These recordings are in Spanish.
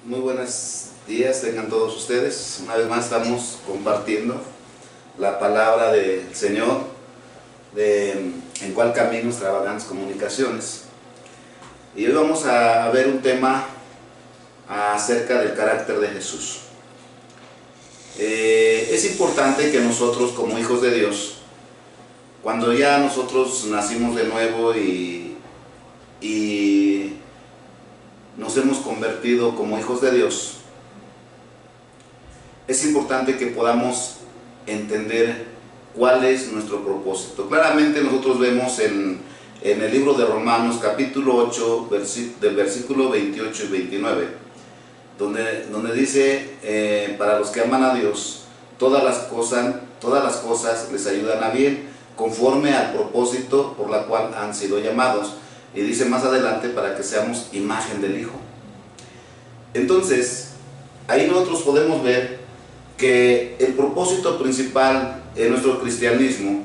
Muy buenos días, tengan todos ustedes. Una vez más estamos compartiendo la palabra del Señor en cuál camino extravagantes comunicaciones. Y hoy vamos a ver un tema acerca del carácter de Jesús. Es importante que nosotros como hijos de Dios, cuando ya nosotros nacimos de nuevo y nos hemos convertido como hijos de Dios, es importante que podamos entender cuál es nuestro propósito. Claramente nosotros vemos en el libro de Romanos capítulo 8 del versículo 28 y 29 donde dice, para los que aman a Dios, todas las cosas les ayudan a bien, conforme al propósito por la cual han sido llamados. Y dice más adelante, para que seamos imagen del Hijo. Entonces, ahí nosotros podemos ver que el propósito principal en nuestro cristianismo,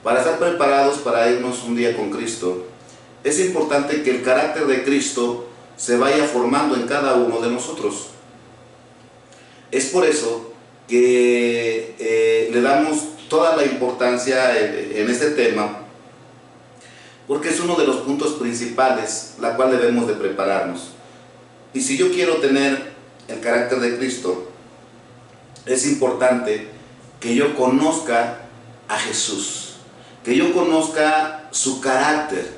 para estar preparados para irnos un día con Cristo, es importante que el carácter de Cristo se vaya formando en cada uno de nosotros. Es por eso que le damos toda la importancia en este tema, porque es uno de los puntos principales, la cual debemos de prepararnos. Y si yo quiero tener el carácter de Cristo, es importante que yo conozca a Jesús, que yo conozca su carácter,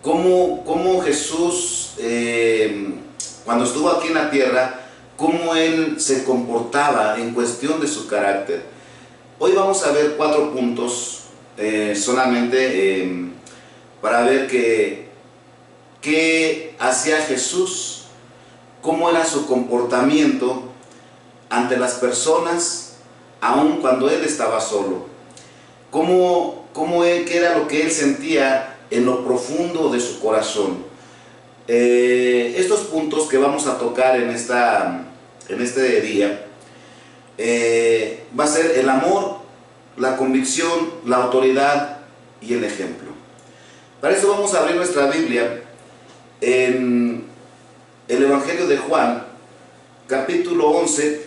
cómo Jesús, cuando estuvo aquí en la tierra, cómo Él se comportaba en cuestión de su carácter. Hoy vamos a ver 4 puntos solamente para ver qué hacía Jesús, cómo era su comportamiento ante las personas, aun cuando Él estaba solo, qué era lo que Él sentía en lo profundo de su corazón. Estos puntos que vamos a tocar en este día, va a ser el amor, la convicción, la autoridad y el ejemplo. Para eso vamos a abrir nuestra Biblia en el Evangelio de Juan, capítulo 11,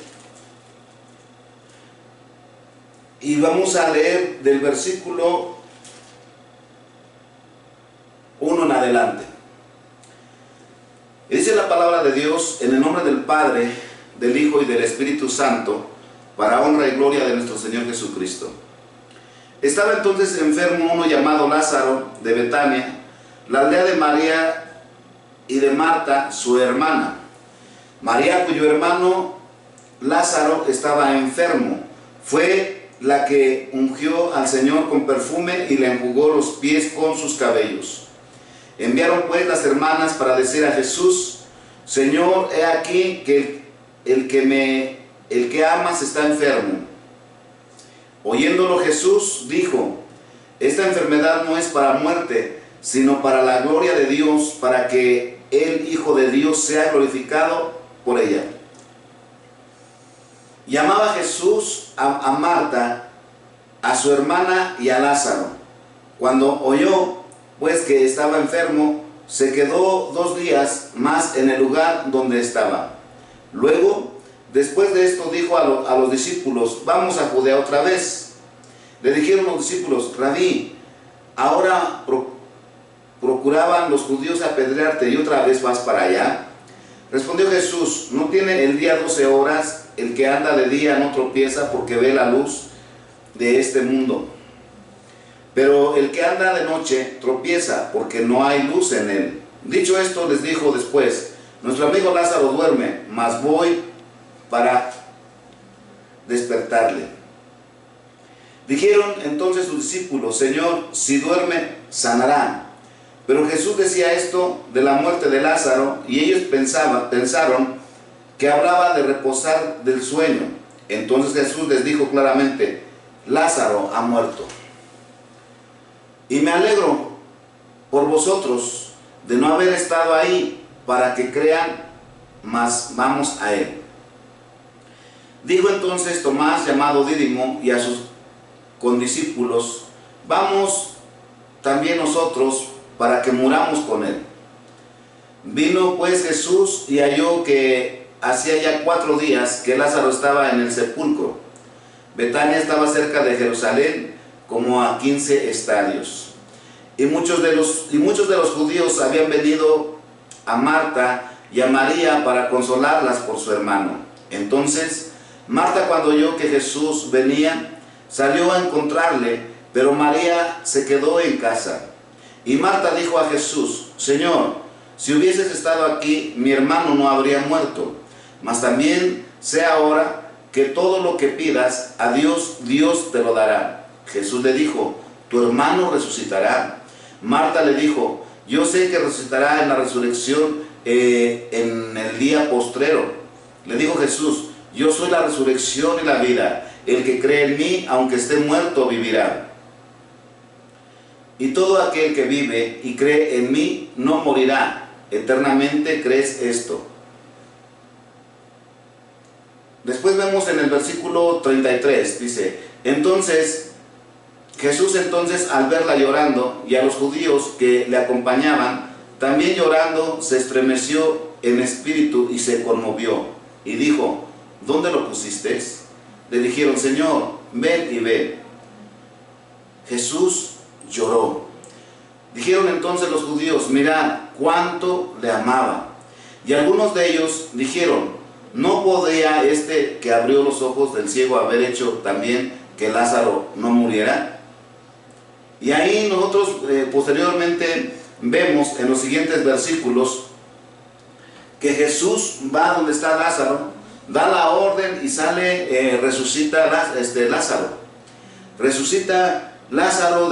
y vamos a leer del versículo 1 en adelante. Y dice la palabra de Dios: en el nombre del Padre, del Hijo y del Espíritu Santo, para honra y gloria de nuestro Señor Jesucristo. Estaba entonces enfermo uno llamado Lázaro, de Betania, la aldea de María y de Marta, su hermana. María, cuyo hermano Lázaro estaba enfermo, fue la que ungió al Señor con perfume y le enjugó los pies con sus cabellos. Enviaron pues las hermanas para decir a Jesús: Señor, he aquí que el que amas está enfermo. Oyéndolo Jesús dijo: esta enfermedad no es para muerte, sino para la gloria de Dios, para que el Hijo de Dios sea glorificado por ella. Llamaba Jesús a Marta, a su hermana y a Lázaro. Cuando oyó pues que estaba enfermo, se quedó 2 días más en el lugar donde estaba. Luego, después de esto, dijo a los discípulos: vamos a Judea otra vez. Le dijeron los discípulos: Rabí, ahora procuraban los judíos apedrearte y otra vez vas para allá. Respondió Jesús: ¿no tiene el día 12 horas? El que anda de día no tropieza, porque ve la luz de este mundo. Pero el que anda de noche tropieza, porque no hay luz en él. Dicho esto, les dijo después: nuestro amigo Lázaro duerme, mas voy para despertarle. Dijeron entonces sus discípulos: Señor, si duerme, sanará. Pero Jesús decía esto de la muerte de Lázaro, y ellos pensaron que hablaba de reposar del sueño. Entonces Jesús les dijo claramente: Lázaro ha muerto. Y me alegro por vosotros de no haber estado ahí, para que crean, mas vamos a él. Dijo entonces Tomás, llamado Dídimo, y a sus condiscípulos: vamos también nosotros, para que muramos con él. Vino pues Jesús y halló que hacía ya 4 días que Lázaro estaba en el sepulcro. Betania estaba cerca de Jerusalén, como a 15 estadios. Y muchos de los judíos habían venido a Marta y a María para consolarlas por su hermano. Entonces, Marta, cuando oyó que Jesús venía, salió a encontrarle, pero María se quedó en casa. Y Marta dijo a Jesús: Señor, si hubieses estado aquí, mi hermano no habría muerto. Mas también sé ahora que todo lo que pidas a Dios, Dios te lo dará. Jesús le dijo: tu hermano resucitará. Marta le dijo: yo sé que resucitará en la resurrección en el día postrero. Le dijo Jesús: yo soy la resurrección y la vida. El que cree en mí, aunque esté muerto, vivirá. Y todo aquel que vive y cree en mí no morirá eternamente. ¿Crees esto? Después vemos en el versículo 33, dice: entonces Jesús, al verla llorando, y a los judíos que le acompañaban también llorando, se estremeció en espíritu y se conmovió, y dijo: ¿dónde lo pusiste? Le dijeron: Señor, ven y ve. Jesús lloró. Dijeron entonces los judíos: mirad cuánto le amaba. Y algunos de ellos dijeron: ¿no podía este que abrió los ojos del ciego haber hecho también que Lázaro no muriera? Y ahí nosotros posteriormente vemos en los siguientes versículos que Jesús va donde está Lázaro, da la orden y sale, resucita Lázaro. Resucita Lázaro,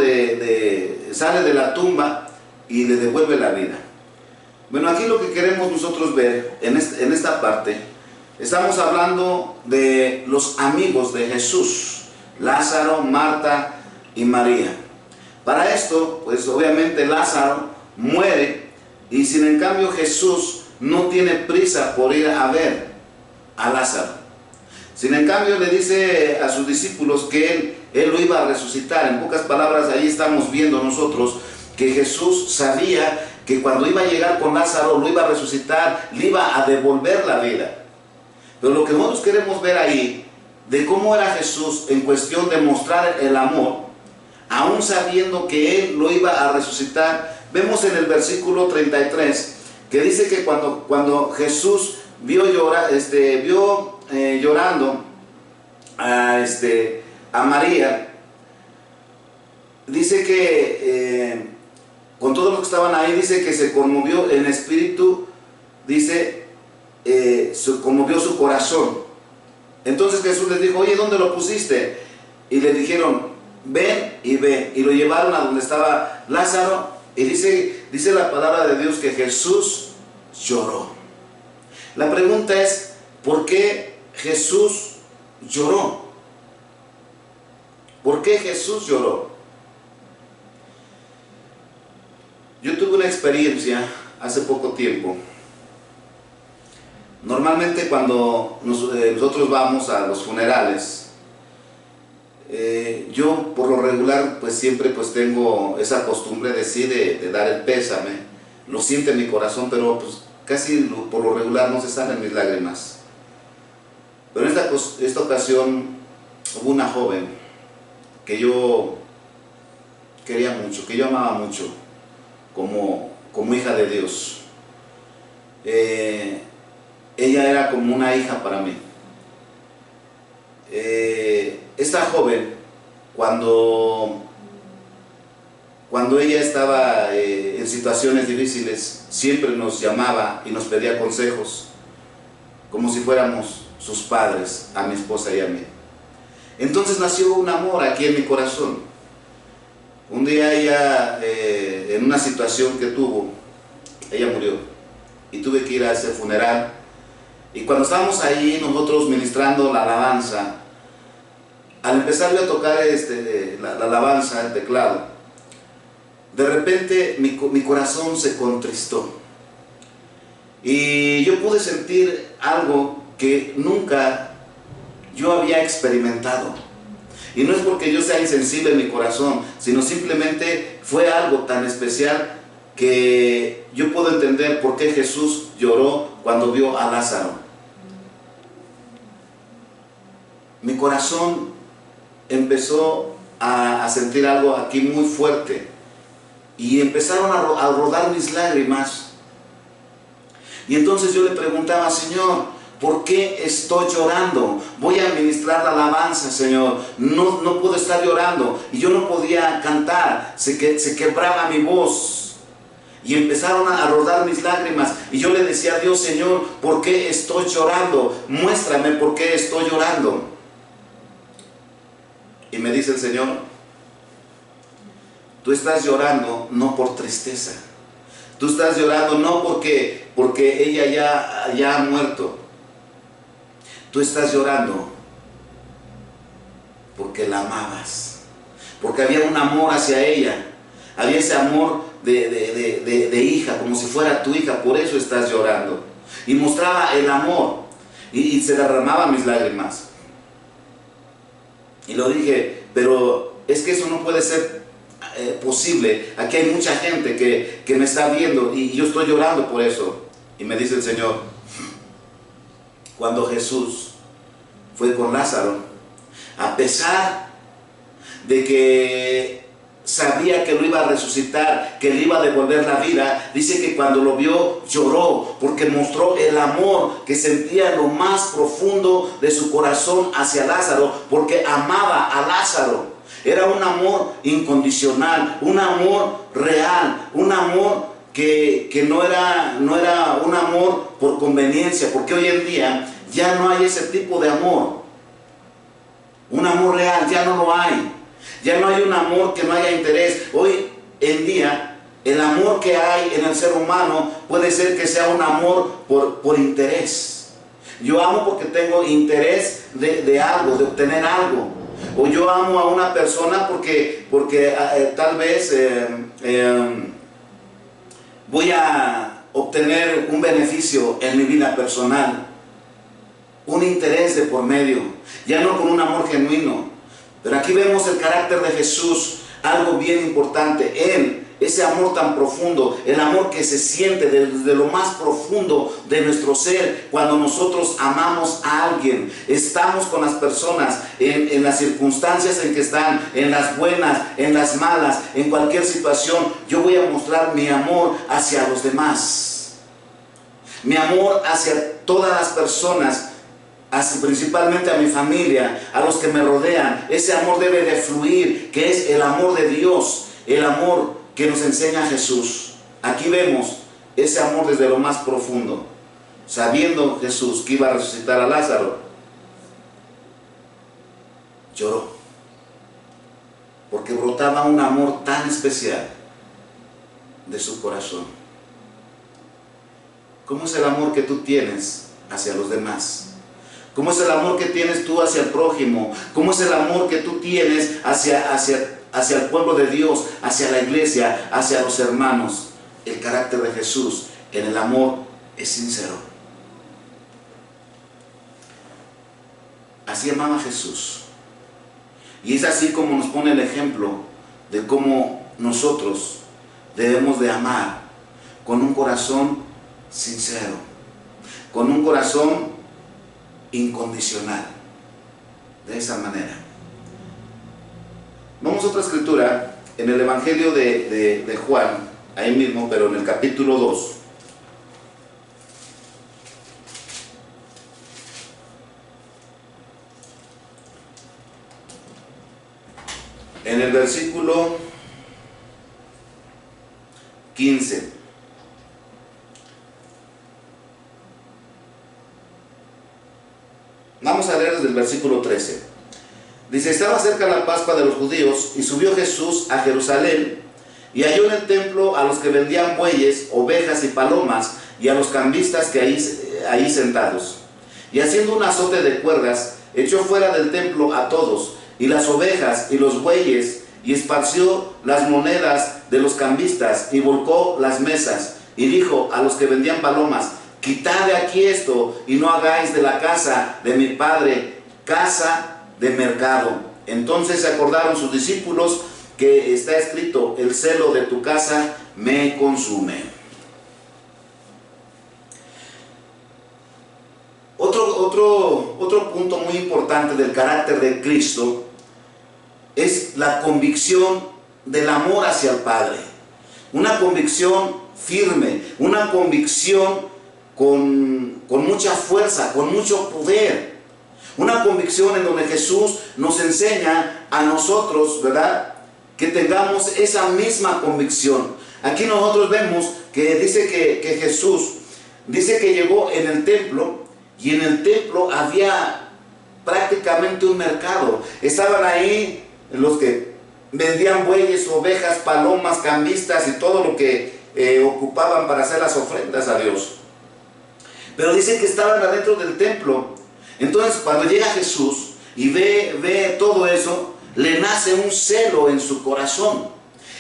sale de la tumba y le devuelve la vida. Bueno, aquí lo que queremos nosotros ver en esta parte, estamos hablando de los amigos de Jesús: Lázaro, Marta y María. Para esto, pues obviamente Lázaro muere, y sin en cambio Jesús no tiene prisa por ir a ver a Lázaro. Sin en cambio le dice a sus discípulos que él lo iba a resucitar. En pocas palabras, ahí estamos viendo nosotros que Jesús sabía que cuando iba a llegar con Lázaro lo iba a resucitar, le iba a devolver la vida. Pero lo que nosotros queremos ver ahí, de cómo era Jesús en cuestión de mostrar el amor, aún sabiendo que él lo iba a resucitar, vemos en el versículo 33 que dice que cuando Jesús vio llorando a María, dice que con todos los que estaban ahí, dice que se conmovió en espíritu, dice, se conmovió su corazón. Entonces Jesús les dijo: oye, ¿dónde lo pusiste? Y le dijeron: ven y ve. Y lo llevaron a donde estaba Lázaro, y dice la palabra de Dios que Jesús lloró. La pregunta es: ¿por qué Jesús lloró? ¿Por qué Jesús lloró? Yo tuve una experiencia hace poco tiempo. Normalmente cuando nosotros vamos a los funerales, yo por lo regular pues siempre pues tengo esa costumbre de dar el pésame. Lo siente mi corazón, pero pues casi por lo regular no se salen mis lágrimas. Pero en esta ocasión hubo una joven que yo quería mucho, que yo amaba mucho como hija de Dios. Ella era como una hija para mí. Esta joven, cuando ella estaba en situaciones difíciles, siempre nos llamaba y nos pedía consejos, como si fuéramos sus padres, a mi esposa y a mí. Entonces nació un amor aquí en mi corazón. Un día ella, en una situación que tuvo, ella murió, y tuve que ir a ese funeral. Y cuando estábamos ahí nosotros ministrando la alabanza, al empezar yo a tocar la alabanza, el teclado, de repente mi corazón se contristó. Y yo pude sentir algo que nunca yo había experimentado. Y no es porque yo sea insensible en mi corazón, sino simplemente fue algo tan especial que yo puedo entender por qué Jesús lloró cuando vio a Lázaro. mi corazón empezó a sentir algo aquí muy fuerte y empezaron a rodar mis lágrimas. Y entonces yo le preguntaba: Señor, ¿por qué estoy llorando? Voy a ministrar la alabanza, Señor. No puedo estar llorando. Y yo no podía cantar. Se quebraba mi voz. Y empezaron a rodar mis lágrimas. Y yo le decía a Dios: Señor, ¿por qué estoy llorando? Muéstrame por qué estoy llorando. Y me dice el Señor: tú estás llorando no por tristeza. Tú estás llorando no porque ella ya ha muerto. Tú estás llorando porque la amabas. Porque había un amor hacia ella. Había ese amor de hija, como si fuera tu hija. Por eso estás llorando. Y mostraba el amor. Y se derramaban mis lágrimas. Y lo dije: pero es que eso no puede ser posible. Aquí hay mucha gente que me está viendo y yo estoy llorando por eso. Y me dice el Señor: cuando Jesús fue con Lázaro, a pesar de que sabía que lo iba a resucitar, que le iba a devolver la vida, dice que cuando lo vio lloró, porque mostró el amor que sentía en lo más profundo de su corazón hacia Lázaro, porque amaba a Lázaro. Era un amor incondicional, un amor real, un amor que no era un amor por conveniencia, porque hoy en día ya no hay ese tipo de amor. Un amor real ya no lo hay. Ya no hay un amor que no haya interés. Hoy en día el amor que hay en el ser humano puede ser que sea un amor por interés. Yo amo porque tengo interés de algo, de obtener algo. O yo amo a una persona porque tal vez voy a obtener un beneficio en mi vida personal. Un interés de por medio, ya no con un amor genuino. Pero aquí vemos el carácter de Jesús, algo bien importante. Él, ese amor tan profundo, el amor que se siente desde lo más profundo de nuestro ser, cuando nosotros amamos a alguien, estamos con las personas en las circunstancias en que están, en las buenas, en las malas, en cualquier situación. Yo voy a mostrar mi amor hacia los demás, mi amor hacia todas las personas, principalmente a mi familia, a los que me rodean. Ese amor debe de fluir, que es el amor de Dios, el amor que nos enseña Jesús. Aquí vemos ese amor desde lo más profundo. Sabiendo Jesús que iba a resucitar a Lázaro, lloró, porque brotaba un amor tan especial de su corazón. ¿Cómo es el amor que tú tienes hacia los demás? ¿Cómo es el amor que tienes tú hacia el prójimo? ¿Cómo es el amor que tú tienes hacia el pueblo de Dios, hacia la iglesia, hacia los hermanos? El carácter de Jesús en el amor es sincero. Así amaba Jesús. Y es así como nos pone el ejemplo de cómo nosotros debemos de amar, con un corazón sincero, con un corazón incondicional, de esa manera. Vamos a otra escritura, en el Evangelio de Juan, ahí mismo, pero en el capítulo 2. En el versículo 15. Vamos a leer desde el versículo 13. Dice: estaba cerca la Pascua de los judíos, y subió Jesús a Jerusalén, y halló en el templo a los que vendían bueyes, ovejas y palomas, y a los cambistas que ahí sentados. Y haciendo un azote de cuerdas, echó fuera del templo a todos, y las ovejas y los bueyes, y esparció las monedas de los cambistas, y volcó las mesas, y dijo a los que vendían palomas: quitad de aquí esto, y no hagáis de la casa de mi padre casa de mercado. Entonces se acordaron sus discípulos que está escrito: el celo de tu casa me consume. Otro punto muy importante del carácter de Cristo es la convicción del amor hacia el Padre. Una convicción firme, una convicción con mucha fuerza, con mucho poder. Una convicción en donde Jesús nos enseña a nosotros, ¿verdad?, que tengamos esa misma convicción. Aquí nosotros vemos que dice que Jesús, dice que llegó en el templo, y en el templo había prácticamente un mercado. Estaban ahí los que vendían bueyes, ovejas, palomas, cambistas y todo lo que ocupaban para hacer las ofrendas a Dios. Pero dice que estaban adentro del templo. Entonces cuando llega Jesús y ve todo eso, le nace un celo en su corazón.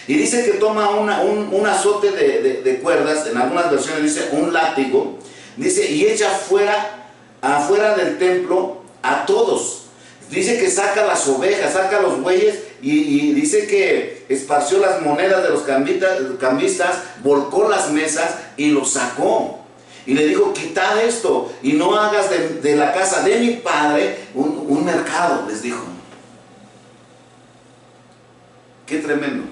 Y dice que toma un azote de cuerdas, en algunas versiones dice un látigo, dice, y echa afuera del templo a todos. Dice que saca las ovejas, saca los bueyes, y dice que esparció las monedas de los cambistas, volcó las mesas y los sacó. Y le dijo, quitad esto y no hagas de la casa de mi padre un mercado, les dijo. Qué tremendo.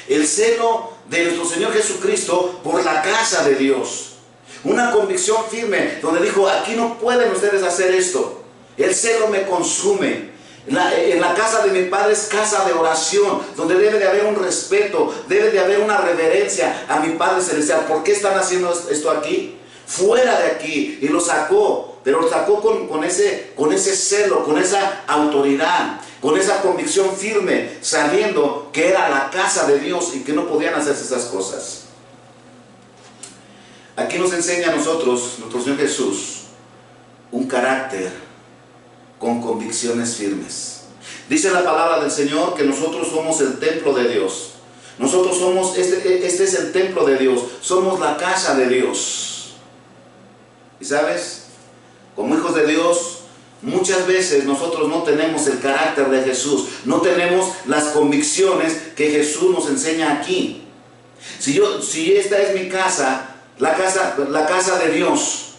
El celo de nuestro Señor Jesucristo por la casa de Dios. Una convicción firme donde dijo, aquí no pueden ustedes hacer esto. El celo me consume. En la casa de mi padre es casa de oración, donde debe de haber un respeto, debe de haber una reverencia a mi Padre Celestial. ¿Por qué están haciendo esto aquí? Fuera de aquí. Y lo sacó, pero lo sacó con ese celo, con esa autoridad, con esa convicción firme, sabiendo que era la casa de Dios y que no podían hacerse esas cosas. Aquí nos enseña a nosotros, nuestro Señor Jesús, un carácter con convicciones firmes. Dice la palabra del Señor que nosotros somos el templo de Dios. Nosotros somos, este es el templo de Dios. Somos la casa de Dios. Y sabes, como hijos de Dios, muchas veces nosotros no tenemos el carácter de Jesús. No tenemos las convicciones que Jesús nos enseña aquí. Si esta es mi casa, la casa de Dios,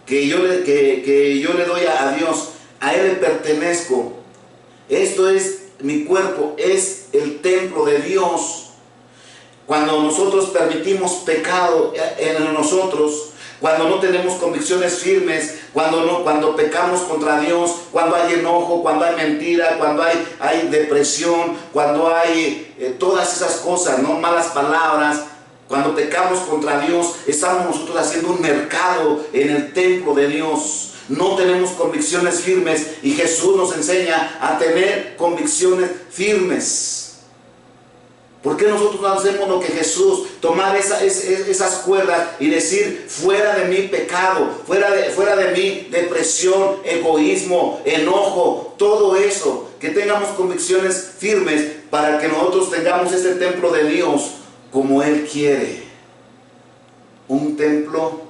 que yo le doy a Dios, a Él le pertenezco. Esto es mi cuerpo, es el templo de Dios. Cuando nosotros permitimos pecado en nosotros, cuando no tenemos convicciones firmes, cuando pecamos contra Dios, cuando hay enojo, cuando hay mentira, cuando hay depresión, cuando hay todas esas cosas, ¿no? Malas palabras, cuando pecamos contra Dios, estamos nosotros haciendo un mercado en el templo de Dios. No tenemos convicciones firmes y Jesús nos enseña a tener convicciones firmes. ¿Por qué nosotros no hacemos lo que Jesús? Tomar esas cuerdas y decir, fuera de mí pecado, fuera de mí depresión, egoísmo, enojo, todo eso. Que tengamos convicciones firmes para que nosotros tengamos este templo de Dios como Él quiere. Un templo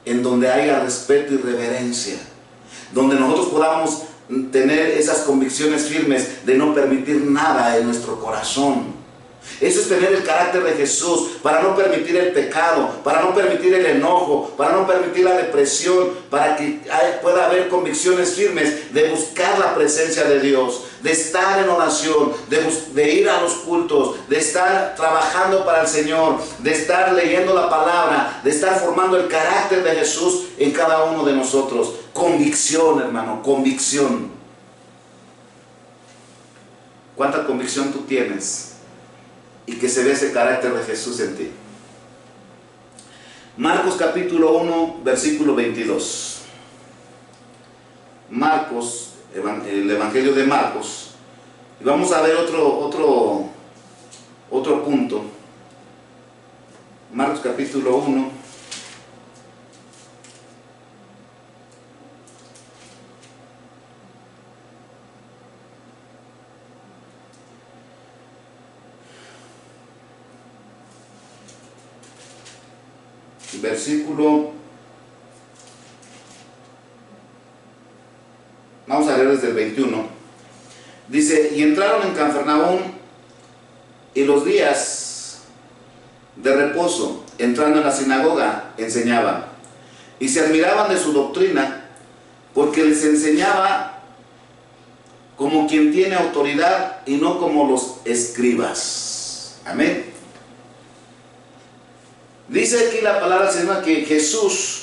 en donde haya respeto y reverencia, donde nosotros podamos tener esas convicciones firmes de no permitir nada en nuestro corazón. Eso es tener el carácter de Jesús, para no permitir el pecado, para no permitir el enojo, para no permitir la depresión, para que pueda haber convicciones firmes de buscar la presencia de Dios, de estar en oración, de ir a los cultos, de estar trabajando para el Señor, de estar leyendo la palabra, de estar formando el carácter de Jesús en cada uno de nosotros. Convicción, hermano, convicción. ¿Cuánta convicción tú tienes? Y que se ve ese carácter de Jesús en ti. Marcos capítulo 1, versículo 22. Marcos, el Evangelio de Marcos. Y vamos a ver otro punto. Marcos capítulo 1. Versículo, vamos a leer desde el 21. Dice, y entraron en Cafarnaúm, y los días de reposo, entrando en la sinagoga, enseñaban, y se admiraban de su doctrina, porque les enseñaba como quien tiene autoridad y no como los escribas. Amén. Dice aquí la palabra del Señor que Jesús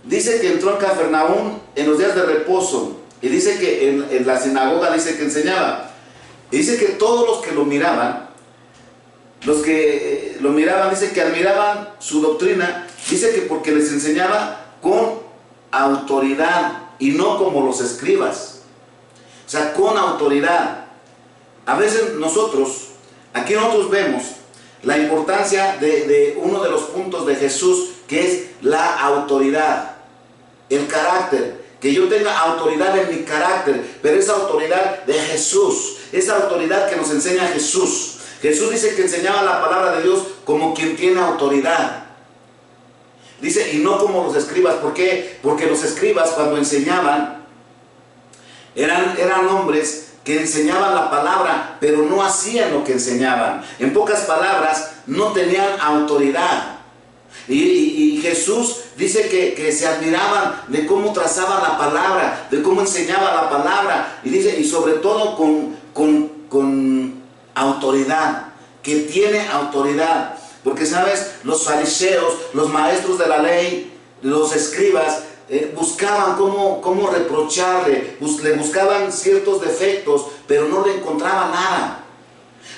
dice que entró en Cafarnaúm en los días de reposo, y dice que en la sinagoga dice que enseñaba. Y dice que todos los que lo miraban, dice que admiraban su doctrina, dice que porque les enseñaba con autoridad y no como los escribas. O sea, con autoridad. A veces aquí nosotros vemos la importancia de uno de los puntos de Jesús, que es la autoridad, el carácter, que yo tenga autoridad en mi carácter, pero esa autoridad de Jesús, esa autoridad que nos enseña Jesús. Jesús dice que enseñaba la palabra de Dios como quien tiene autoridad. Dice, y no como los escribas. ¿Por qué? Porque los escribas, cuando enseñaban, eran hombres que enseñaban la palabra, pero no hacían lo que enseñaban. En pocas palabras, no tenían autoridad. Y Jesús dice que se admiraban de cómo trazaban la palabra, de cómo enseñaba la palabra, y dice, y sobre todo con autoridad, que tiene autoridad. Porque, ¿sabes? Los fariseos, los maestros de la ley, los escribas, buscaban cómo reprocharle, le buscaban ciertos defectos, pero no le encontraban nada.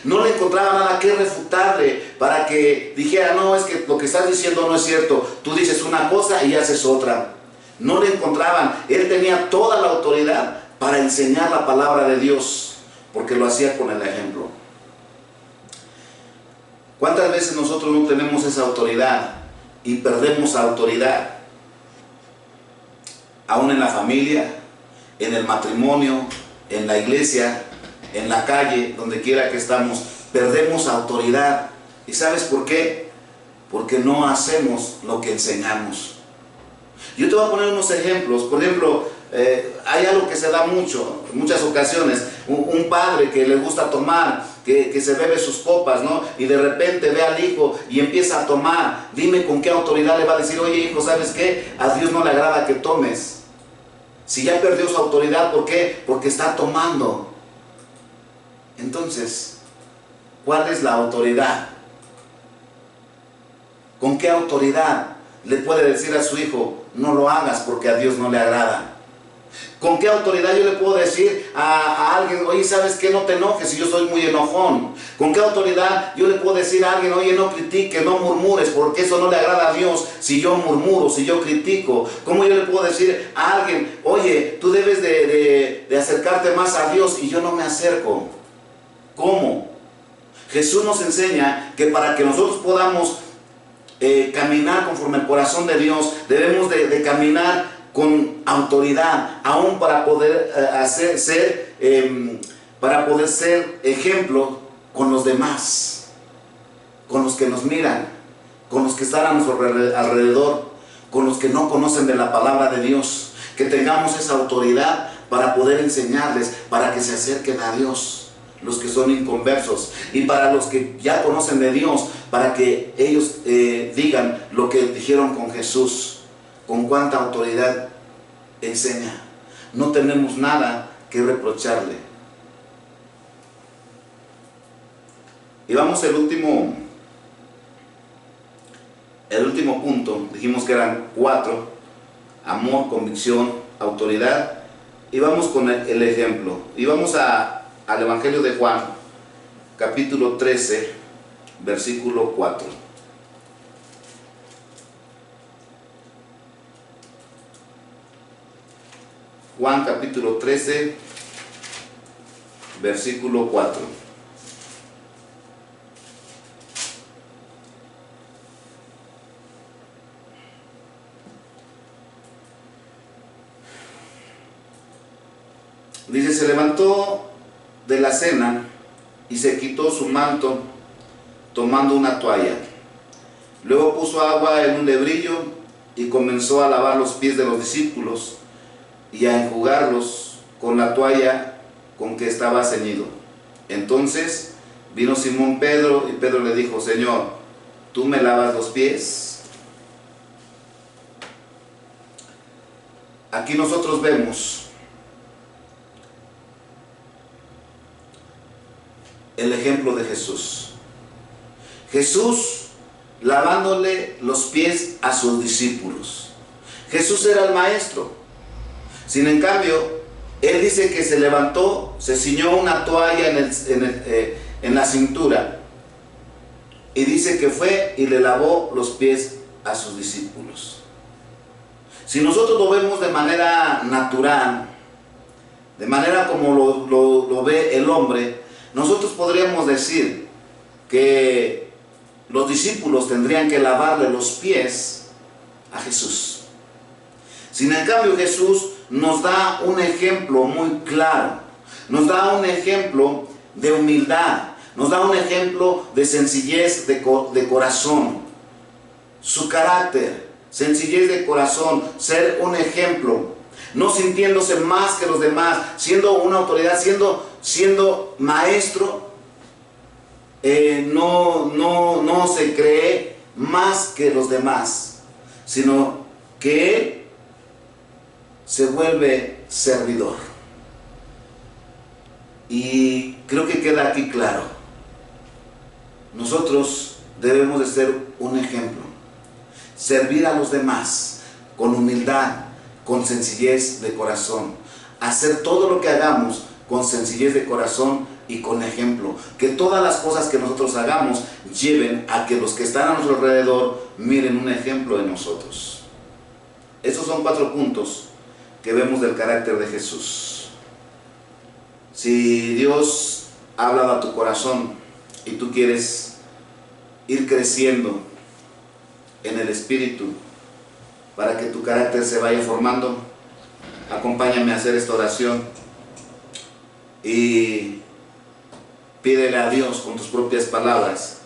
No le encontraba nada que refutarle para que dijera, no, es que lo que estás diciendo no es cierto. Tú dices una cosa y haces otra. No le encontraban. Él tenía toda la autoridad para enseñar la palabra de Dios, porque lo hacía con el ejemplo. ¿Cuántas veces nosotros no tenemos esa autoridad y perdemos autoridad? Aún en la familia, en el matrimonio, en la iglesia, en la calle, donde quiera que estamos, perdemos autoridad. ¿Y sabes por qué? Porque no hacemos lo que enseñamos. Yo te voy a poner unos ejemplos. Por ejemplo, hay algo que se da mucho, en muchas ocasiones, un padre que le gusta tomar, que se bebe sus copas, ¿no? Y de repente ve al hijo y empieza a tomar. Dime con qué autoridad le va a decir, oye hijo, ¿sabes qué? A Dios no le agrada que tomes. Si ya perdió su autoridad, ¿por qué? Porque está tomando. Entonces, ¿cuál es la autoridad? ¿Con qué autoridad le puede decir a su hijo, no lo hagas porque a Dios no le agrada? ¿Con qué autoridad yo le puedo decir a alguien, oye, ¿sabes qué? No te enojes si yo soy muy enojón? ¿Con qué autoridad yo le puedo decir a alguien, oye, no critiques, no murmures, porque eso no le agrada a Dios si yo murmuro, si yo critico? ¿Cómo yo le puedo decir a alguien, oye, tú debes de acercarte más a Dios y yo no me acerco? ¿Cómo? Jesús nos enseña que para que nosotros podamos caminar conforme al corazón de Dios, debemos de caminar con autoridad, aún para poder ser ejemplo con los demás, con los que nos miran, con los que están a nuestro alrededor, con los que no conocen de la palabra de Dios, que tengamos esa autoridad para poder enseñarles, para que se acerquen a Dios, los que son inconversos, y para los que ya conocen de Dios, para que ellos digan lo que dijeron con Jesús. ¿Con cuánta autoridad enseña? No tenemos nada que reprocharle. Y vamos al último punto. Dijimos que eran 4: amor, convicción, autoridad. Y vamos con el ejemplo. Y vamos al Evangelio de Juan, capítulo 13, versículo 4. Juan capítulo 13, versículo 4. Dice, se levantó de la cena y se quitó su manto tomando una toalla. Luego puso agua en un lebrillo y comenzó a lavar los pies de los discípulos y a enjugarlos con la toalla con que estaba ceñido. Entonces vino Simón Pedro y Pedro le dijo, Señor, ¿tú me lavas los pies? aquí nosotros vemos el ejemplo de Jesús. Jesús lavándole los pies a sus discípulos. Jesús era el maestro. Sin en cambio, él dice que se levantó, se ciñó una toalla en la cintura y dice que fue y le lavó los pies a sus discípulos. Si nosotros lo vemos de manera natural, de manera como lo ve el hombre, nosotros podríamos decir que los discípulos tendrían que lavarle los pies a Jesús. Sin en cambio, Jesús nos da un ejemplo muy claro, nos da un ejemplo de humildad, nos da un ejemplo de sencillez de corazón, su carácter, sencillez de corazón, ser un ejemplo, no sintiéndose más que los demás, siendo una autoridad, siendo maestro, no se cree más que los demás, sino que él se vuelve servidor. Y creo que queda aquí claro, nosotros debemos de ser un ejemplo, servir a los demás con humildad, con sencillez de corazón, hacer todo lo que hagamos con sencillez de corazón y con ejemplo, que todas las cosas que nosotros hagamos lleven a que los que están a nuestro alrededor miren un ejemplo de nosotros. Esos son 4 puntos que vemos del carácter de Jesús. Si Dios ha hablado a tu corazón y tú quieres ir creciendo en el Espíritu para que tu carácter se vaya formando, acompáñame a hacer esta oración y pídele a Dios con tus propias palabras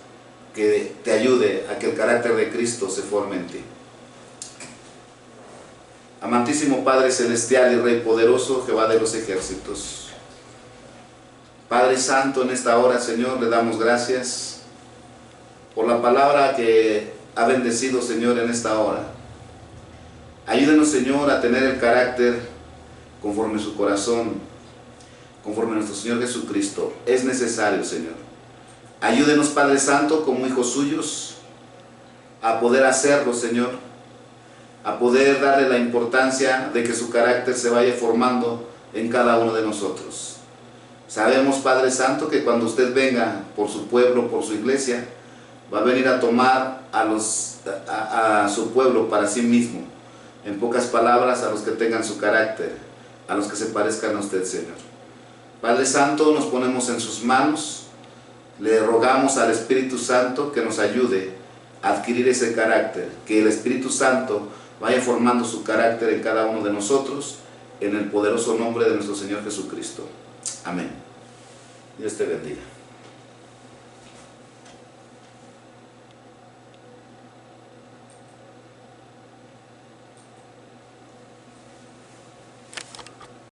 que te ayude a que el carácter de Cristo se forme en ti. Amantísimo Padre Celestial y Rey Poderoso, Jehová de los ejércitos, Padre Santo, en esta hora, Señor, le damos gracias por la palabra que ha bendecido, Señor, en esta hora. Ayúdenos, Señor, a tener el carácter conforme a su corazón, conforme a nuestro Señor Jesucristo. Es necesario, Señor. Ayúdenos, Padre Santo, como hijos suyos, a poder hacerlo, Señor, a poder darle la importancia de que su carácter se vaya formando en cada uno de nosotros. Sabemos, Padre Santo, que cuando usted venga por su pueblo, por su iglesia, va a venir a tomar a su pueblo para sí mismo. En pocas palabras, a los que tengan su carácter, a los que se parezcan a usted, Señor. Padre Santo, nos ponemos en sus manos, le rogamos al Espíritu Santo que nos ayude a adquirir ese carácter, que el Espíritu Santo vaya formando su carácter en cada uno de nosotros, en el poderoso nombre de nuestro Señor Jesucristo. Amén. Dios te bendiga.